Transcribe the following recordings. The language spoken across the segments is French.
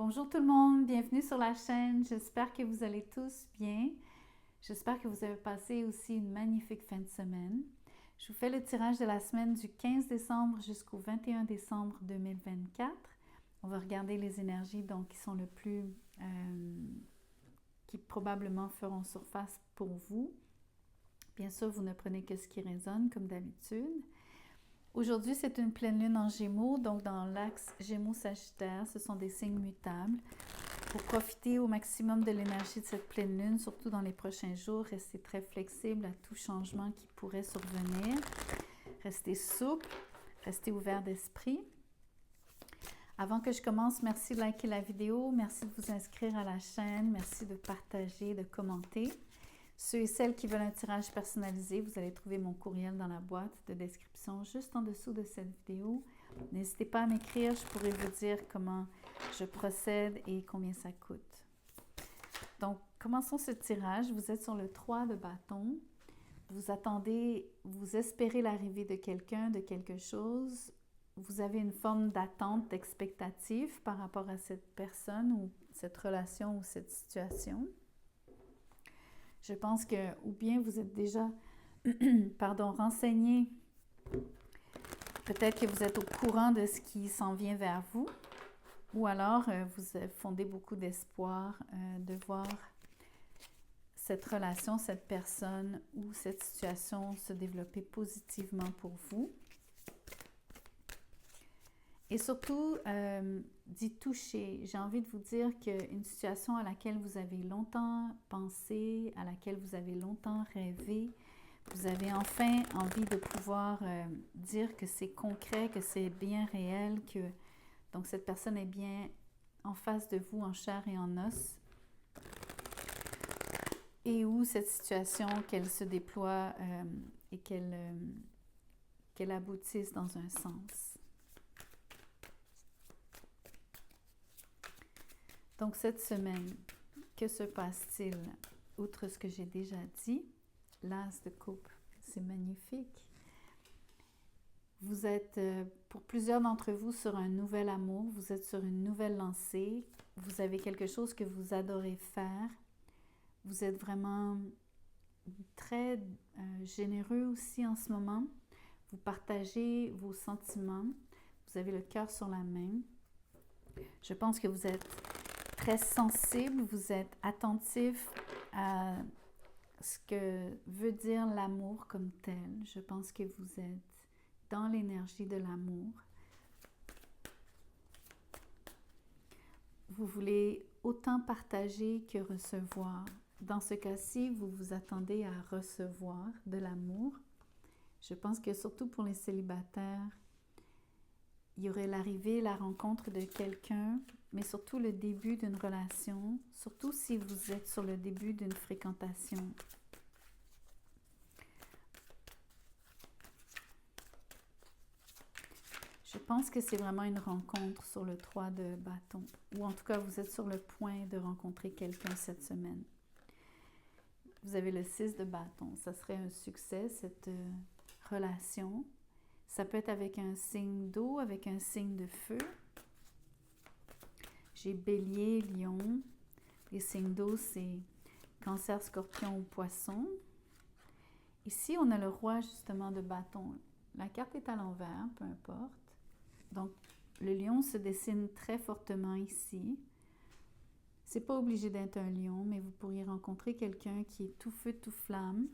Bonjour tout le monde, bienvenue sur la chaîne. J'espère que vous allez tous bien. J'espère que vous avez passé aussi une magnifique fin de semaine. Je vous fais le tirage de la semaine du 15 décembre jusqu'au 21 décembre 2024. On va regarder les énergies donc qui sont le plus, qui probablement feront surface pour vous. Bien sûr, vous ne prenez que ce qui résonne comme d'habitude. Aujourd'hui, c'est une pleine lune en Gémeaux, donc dans l'axe Gémeaux-Sagittaire, ce sont des signes mutables. Pour profiter au maximum de l'énergie de cette pleine lune, surtout dans les prochains jours, restez très flexible à tout changement qui pourrait survenir. Restez souple, restez ouvert d'esprit. Avant que je commence, merci de liker la vidéo, merci de vous inscrire à la chaîne, merci de partager, de commenter. Ceux et celles qui veulent un tirage personnalisé, vous allez trouver mon courriel dans la boîte de description juste en dessous de cette vidéo. N'hésitez pas à m'écrire, je pourrai vous dire comment je procède et combien ça coûte. Donc, commençons ce tirage. Vous êtes sur le 3 de bâton. Vous attendez, vous espérez l'arrivée de quelqu'un, de quelque chose. Vous avez une forme d'attente, d'expectative par rapport à cette personne ou cette relation ou cette situation. Je pense que, ou bien vous êtes déjà, renseigné, peut-être que vous êtes au courant de ce qui s'en vient vers vous, ou alors vous fondez beaucoup d'espoir de voir cette relation, cette personne ou cette situation se développer positivement pour vous. Et surtout, d'y toucher. J'ai envie de vous dire qu'une situation à laquelle vous avez longtemps pensé, à laquelle vous avez longtemps rêvé, vous avez enfin envie de pouvoir dire que c'est concret, que c'est bien réel, que donc cette personne est bien en face de vous, en chair et en os. Et où cette situation, qu'elle se déploie et qu'elle aboutisse dans un sens. Donc, cette semaine, que se passe-t-il? Outre ce que j'ai déjà dit, l'as de coupe, c'est magnifique. Vous êtes, pour plusieurs d'entre vous, sur un nouvel amour, vous êtes sur une nouvelle lancée, vous avez quelque chose que vous adorez faire, vous êtes vraiment très généreux aussi en ce moment, vous partagez vos sentiments, vous avez le cœur sur la main. Je pense que vous êtes très sensible, vous êtes attentif à ce que veut dire l'amour comme tel. Je pense que vous êtes dans l'énergie de l'amour. Vous voulez autant partager que recevoir. Dans ce cas-ci, vous vous attendez à recevoir de l'amour. Je pense que surtout pour les célibataires, il y aurait l'arrivée, la rencontre de quelqu'un, mais surtout le début d'une relation, surtout si vous êtes sur le début d'une fréquentation. Je pense que c'est vraiment une rencontre sur le 3 de bâton, ou en tout cas vous êtes sur le point de rencontrer quelqu'un cette semaine. Vous avez le 6 de bâton, ça serait un succès cette relation. Ça peut être avec un signe d'eau, avec un signe de feu. J'ai bélier, lion. Les signes d'eau, c'est cancer, scorpion ou poisson. Ici, on a le roi justement de bâton. La carte est à l'envers, peu importe. Donc, le lion se dessine très fortement ici. C'est pas obligé d'être un lion, mais vous pourriez rencontrer quelqu'un qui est tout feu, tout flamme.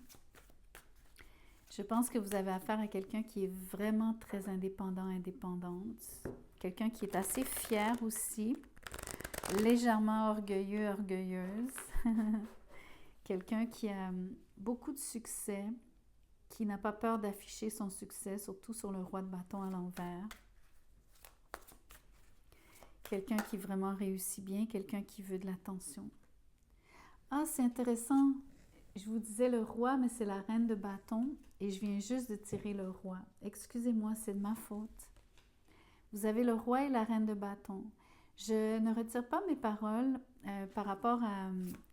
Je pense que vous avez affaire à quelqu'un qui est vraiment très indépendant, indépendante. Quelqu'un qui est assez fier aussi, légèrement orgueilleux, orgueilleuse. Quelqu'un qui a beaucoup de succès, qui n'a pas peur d'afficher son succès, surtout sur le roi de bâton à l'envers. Quelqu'un qui vraiment réussit bien, quelqu'un qui veut de l'attention. Ah, c'est intéressant. Je vous disais le roi, mais c'est la reine de bâton et je viens juste de tirer le roi. Excusez-moi, c'est de ma faute. Vous avez le roi et la reine de bâton. Je ne retire pas mes paroles par rapport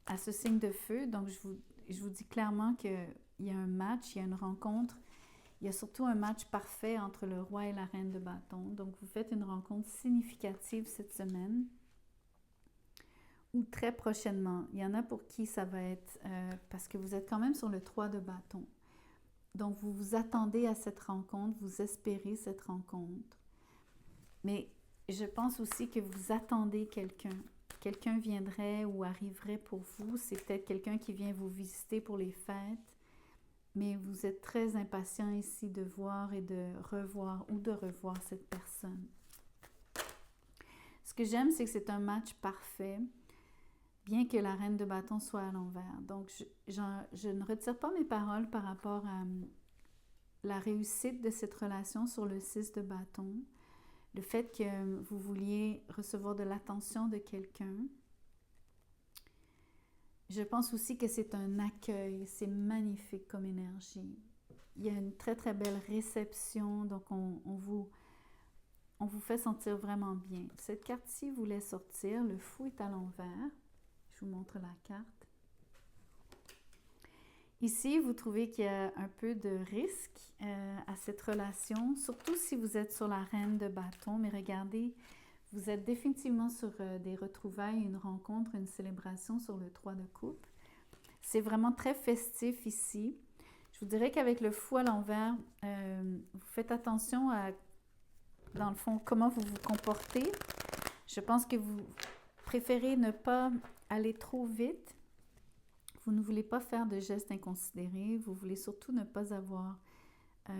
à ce signe de feu. Donc, je vous dis clairement qu'il y a un match, il y a une rencontre. Il y a surtout un match parfait entre le roi et la reine de bâton. Donc, vous faites une rencontre significative cette semaine. ou très prochainement. Il y en a pour qui ça va être, parce que vous êtes quand même sur le 3 de bâton. Donc, vous vous attendez à cette rencontre, vous espérez cette rencontre. Mais je pense aussi que vous attendez quelqu'un. Quelqu'un viendrait ou arriverait pour vous. C'est peut-être quelqu'un qui vient vous visiter pour les fêtes. Mais vous êtes très impatient ici de voir et de revoir ou de revoir cette personne. Ce que j'aime, c'est que c'est un match parfait, bien que la reine de bâton soit à l'envers. Donc, je ne retire pas mes paroles par rapport à la réussite de cette relation sur le 6 de bâton. Le fait que vous vouliez recevoir de l'attention de quelqu'un. Je pense aussi que c'est un accueil, c'est magnifique comme énergie. Il y a une très très belle réception, donc on vous fait sentir vraiment bien. Cette carte-ci voulait sortir, le fou est à l'envers. Je vous montre la carte. Ici, vous trouvez qu'il y a un peu de risque à cette relation, surtout si vous êtes sur la reine de bâton. Mais regardez, vous êtes définitivement sur des retrouvailles, une rencontre, une célébration sur le 3 de coupe. C'est vraiment très festif ici. Je vous dirais qu'avec le fou à l'envers, vous faites attention à, dans le fond, comment vous vous comportez. Je pense que vous préférez ne pas aller trop vite. Vous ne voulez pas faire de gestes inconsidérés. Vous voulez surtout ne pas avoir... vous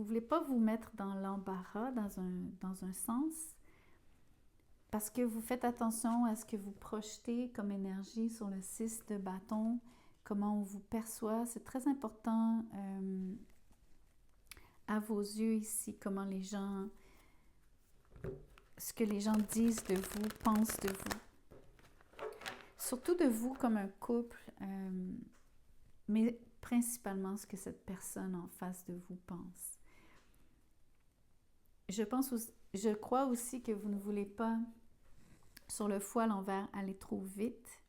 ne voulez pas vous mettre dans l'embarras dans un sens. Parce que vous faites attention à ce que vous projetez comme énergie sur le 6 de bâton, comment on vous perçoit. C'est très important à vos yeux ici, comment les gens, ce que les gens disent de vous, pensent de vous. Surtout de vous comme un couple, mais principalement ce que cette personne en face de vous pense. Je crois aussi que vous ne voulez pas, sur le fou à l'envers, aller trop vite.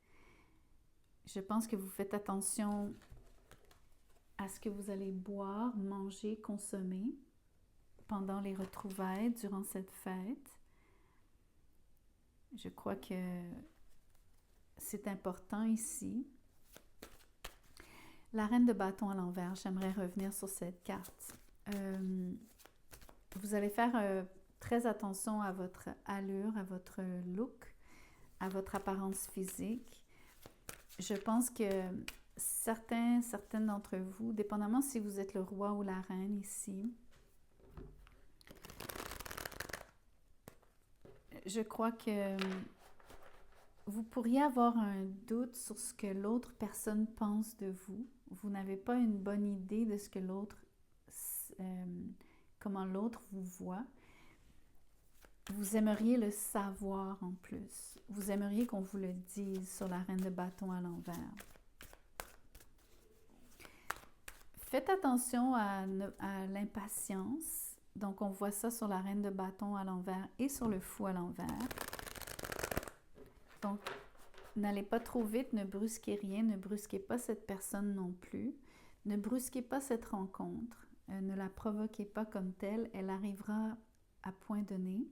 Je pense que vous faites attention à ce que vous allez boire, manger, consommer pendant les retrouvailles, durant cette fête. Je crois que c'est important ici. La reine de bâton à l'envers, j'aimerais revenir sur cette carte. Vous allez faire très attention à votre allure, à votre look, à votre apparence physique. Je pense que certaines d'entre vous, dépendamment si vous êtes le roi ou la reine ici, je crois que vous pourriez avoir un doute sur ce que l'autre personne pense de vous. Vous n'avez pas une bonne idée de ce que l'autre, comment l'autre vous voit. Vous aimeriez le savoir en plus. Vous aimeriez qu'on vous le dise sur la reine de bâton à l'envers. Faites attention à l'impatience. Donc, on voit ça sur la reine de bâton à l'envers et sur le fou à l'envers. Donc, n'allez pas trop vite, ne brusquez rien, ne brusquez pas cette personne non plus. Ne brusquez pas cette rencontre, ne la provoquez pas comme telle, elle arrivera à point donné.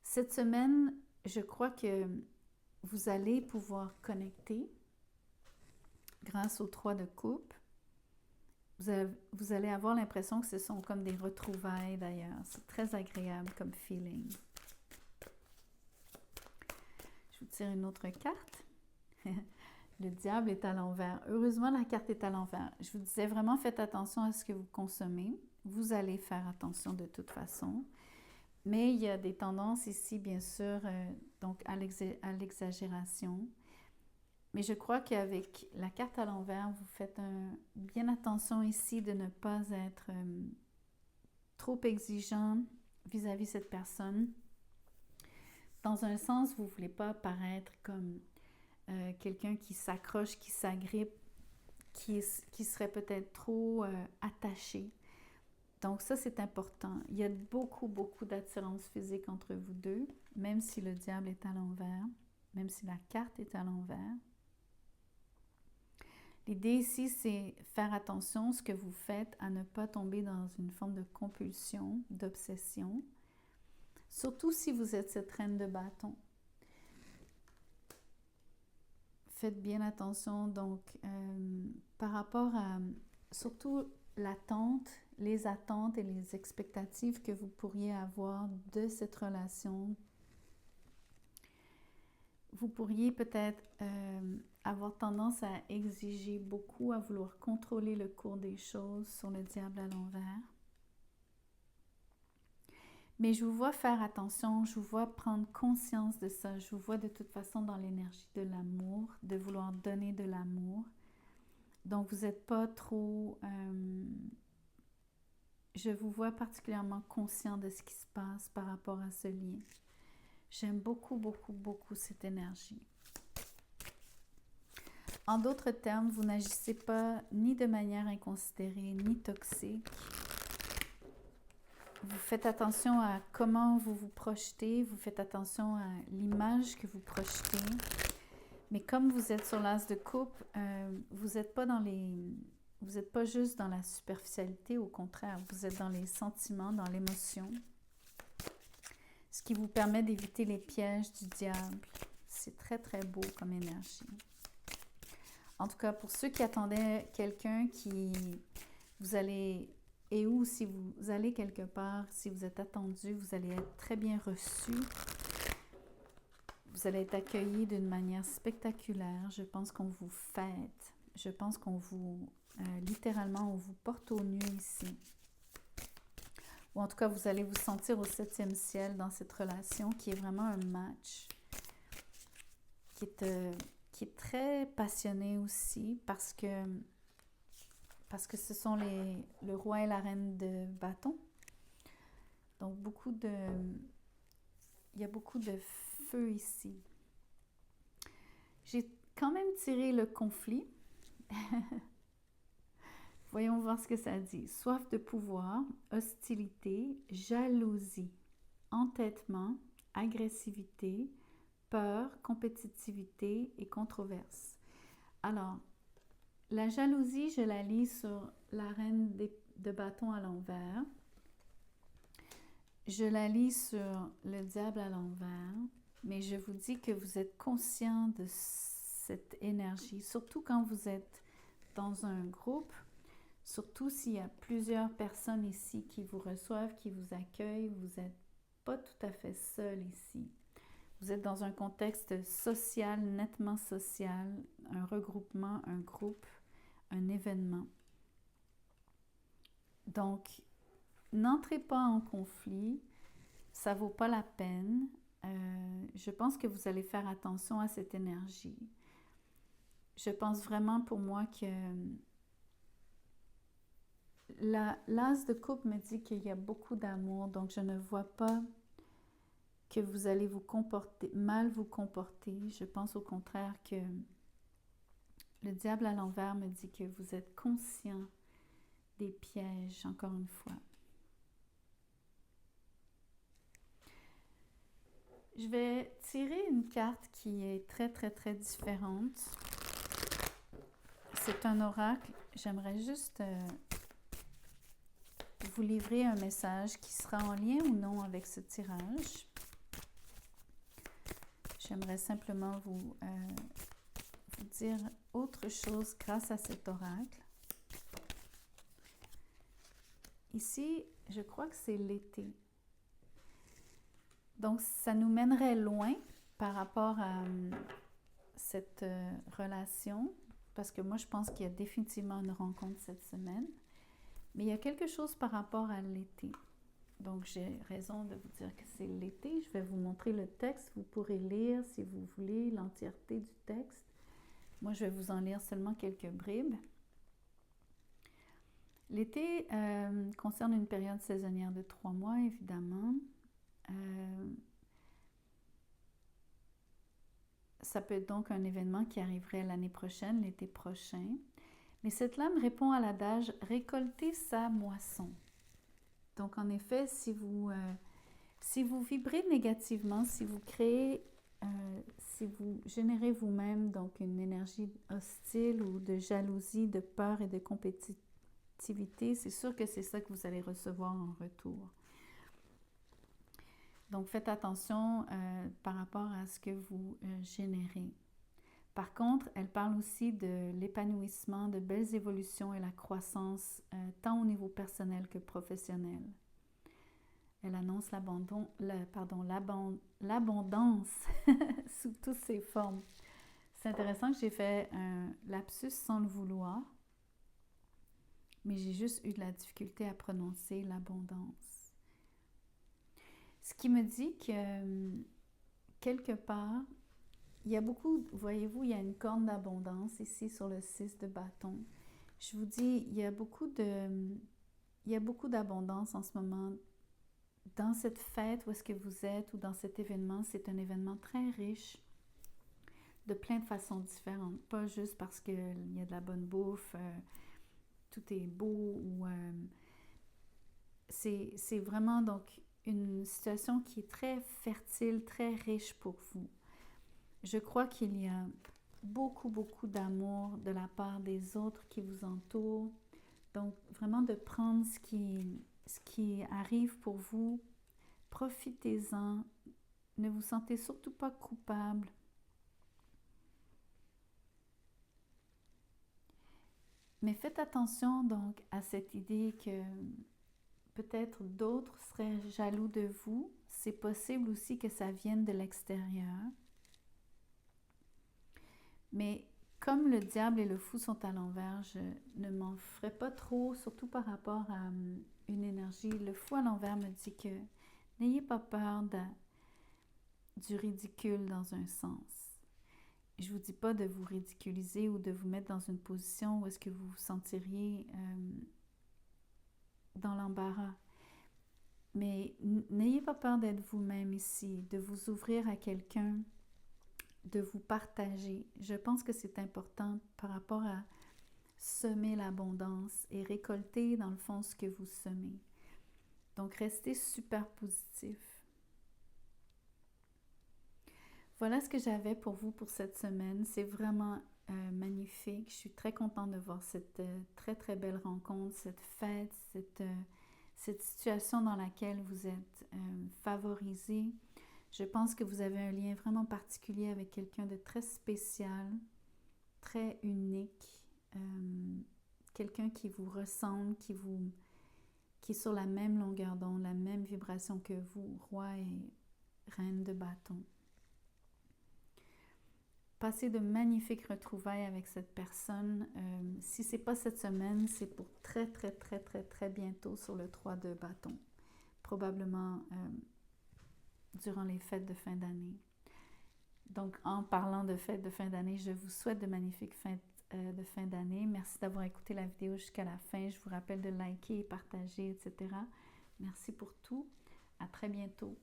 Cette semaine, je crois que vous allez pouvoir connecter grâce aux 3 de coupe. Vous allez avoir l'impression que ce sont comme des retrouvailles d'ailleurs. C'est très agréable comme feeling. Je vous tire une autre carte. Le diable est à l'envers. Heureusement, la carte est à l'envers. Je vous disais vraiment, faites attention à ce que vous consommez. Vous allez faire attention de toute façon. Mais il y a des tendances ici, bien sûr, donc à l'exagération. Mais je crois qu'avec la carte à l'envers, vous faites bien attention ici de ne pas être trop exigeant vis-à-vis de cette personne. Dans un sens, vous ne voulez pas paraître comme quelqu'un qui s'accroche, qui s'agrippe, qui serait peut-être trop attaché. Donc ça, c'est important. Il y a beaucoup, beaucoup d'attirance physique entre vous deux, même si le diable est à l'envers, même si la carte est à l'envers. L'idée ici, c'est faire attention à ce que vous faites, à ne pas tomber dans une forme de compulsion, d'obsession. Surtout si vous êtes cette reine de bâton. faites bien attention, donc, par rapport à, surtout l'attente, les attentes et les expectatives que vous pourriez avoir de cette relation. Vous pourriez peut-être avoir tendance à exiger beaucoup, à vouloir contrôler le cours des choses sur le diable à l'envers. Mais je vous vois faire attention, je vous vois prendre conscience de ça. Je vous vois de toute façon dans l'énergie de l'amour, de vouloir donner de l'amour. Donc, vous n'êtes pas trop... je vous vois particulièrement conscient de ce qui se passe par rapport à ce lien. J'aime beaucoup, beaucoup, beaucoup cette énergie. En d'autres termes, vous n'agissez pas ni de manière inconsidérée, ni toxique. Vous faites attention à comment vous vous projetez, vous faites attention à l'image que vous projetez. Mais comme vous êtes sur l'as de coupe, vous n'êtes pas vous n'êtes pas juste dans la superficialité, au contraire, vous êtes dans les sentiments, dans l'émotion. Ce qui vous permet d'éviter les pièges du diable. C'est très, très beau comme énergie. En tout cas, pour ceux qui attendaient quelqu'un qui vous allez, et où si vous allez quelque part, si vous êtes attendu, vous allez être très bien reçu. Vous allez être accueilli d'une manière spectaculaire. Je pense qu'on vous fête. Je pense qu'on vous, littéralement, on vous porte au nu ici. Ou en tout cas, vous allez vous sentir au 7e ciel dans cette relation qui est vraiment un match, qui est très passionné aussi parce que ce sont le roi et la reine de bâton. Donc, il y a beaucoup de feu ici. J'ai quand même tiré le conflit. Voyons voir ce que ça dit. Soif de pouvoir, hostilité, jalousie, entêtement, agressivité, peur, compétitivité et controverse. Alors, la jalousie, je la lis sur la reine de bâton à l'envers. Je la lis sur le diable à l'envers. Mais je vous dis que vous êtes conscient de cette énergie, surtout quand vous êtes dans un groupe, surtout s'il y a plusieurs personnes ici qui vous reçoivent, qui vous accueillent, vous n'êtes pas tout à fait seul ici. Vous êtes dans un contexte social, nettement social, un regroupement, un groupe, un événement. Donc, n'entrez pas en conflit, ça ne vaut pas la peine. Je pense que vous allez faire attention à cette énergie. Je pense vraiment pour moi que l'as de coupe me dit qu'il y a beaucoup d'amour, donc je ne vois pas que vous allez mal vous comporter. Je pense au contraire que le diable à l'envers me dit que vous êtes conscient des pièges, encore une fois. Je vais tirer une carte qui est très, très, très différente. C'est un oracle. J'aimerais juste vous livrer un message qui sera en lien ou non avec ce tirage. J'aimerais simplement vous dire autre chose grâce à cet oracle. Ici, je crois que c'est l'été. Donc, ça nous mènerait loin par rapport à cette relation, parce que moi, je pense qu'il y a définitivement une rencontre cette semaine. Mais il y a quelque chose par rapport à l'été. Donc, j'ai raison de vous dire que c'est l'été. Je vais vous montrer le texte. Vous pourrez lire, si vous voulez, l'entièreté du texte. Moi, je vais vous en lire seulement quelques bribes. L'été concerne une période saisonnière de 3 mois, évidemment. Ça peut être donc un événement qui arriverait l'année prochaine, l'été prochain. Mais cette lame répond à l'adage « récolter sa moisson ». Donc, en effet, si vous vibrez négativement, si vous générez vous-même donc une énergie hostile ou de jalousie, de peur et de compétitivité, c'est sûr que c'est ça que vous allez recevoir en retour. Donc, faites attention par rapport à ce que vous générez. Par contre, elle parle aussi de l'épanouissement, de belles évolutions et la croissance, tant au niveau personnel que professionnel. Elle annonce l'abondance sous toutes ses formes. C'est intéressant que j'ai fait un lapsus sans le vouloir, mais j'ai juste eu de la difficulté à prononcer l'abondance. Ce qui me dit que quelque part, il y a beaucoup, voyez-vous, il y a une corne d'abondance ici sur le 6 de bâton. Je vous dis, il y a beaucoup d'abondance en ce moment dans cette fête où est-ce que vous êtes ou dans cet événement. C'est un événement très riche de plein de façons différentes. Pas juste parce qu'il y a de la bonne bouffe, tout est beau ou... c'est vraiment donc une situation qui est très fertile, très riche pour vous. Je crois qu'il y a beaucoup, beaucoup d'amour de la part des autres qui vous entourent. Donc, vraiment de prendre ce qui arrive pour vous. Profitez-en. Ne vous sentez surtout pas coupable. Mais faites attention donc à cette idée que peut-être d'autres seraient jaloux de vous. C'est possible aussi que ça vienne de l'extérieur. Mais comme le diable et le fou sont à l'envers, je ne m'en ferai pas trop, surtout par rapport à une énergie. Le fou à l'envers me dit que n'ayez pas peur du ridicule dans un sens. Je ne vous dis pas de vous ridiculiser ou de vous mettre dans une position où est-ce que vous vous sentiriez dans l'embarras. Mais n'ayez pas peur d'être vous-même ici, de vous ouvrir à quelqu'un, de vous partager. Je pense que c'est important par rapport à semer l'abondance et récolter dans le fond ce que vous semez. Donc, restez super positif. Voilà ce que j'avais pour vous pour cette semaine. C'est vraiment magnifique. Je suis très contente de voir cette très, très belle rencontre, cette fête, cette situation dans laquelle vous êtes favorisé. Je pense que vous avez un lien vraiment particulier avec quelqu'un de très spécial, très unique, quelqu'un qui vous ressemble, qui est sur la même longueur d'onde, la même vibration que vous, roi et reine de bâton. Passez de magnifiques retrouvailles avec cette personne. Si ce n'est pas cette semaine, c'est pour très, très, très, très, très bientôt sur le 3 de bâton. Probablement durant les fêtes de fin d'année. Donc, en parlant de fêtes de fin d'année, je vous souhaite de magnifiques fêtes de fin d'année. Merci d'avoir écouté la vidéo jusqu'à la fin. Je vous rappelle de liker, partager, etc. Merci pour tout. À très bientôt.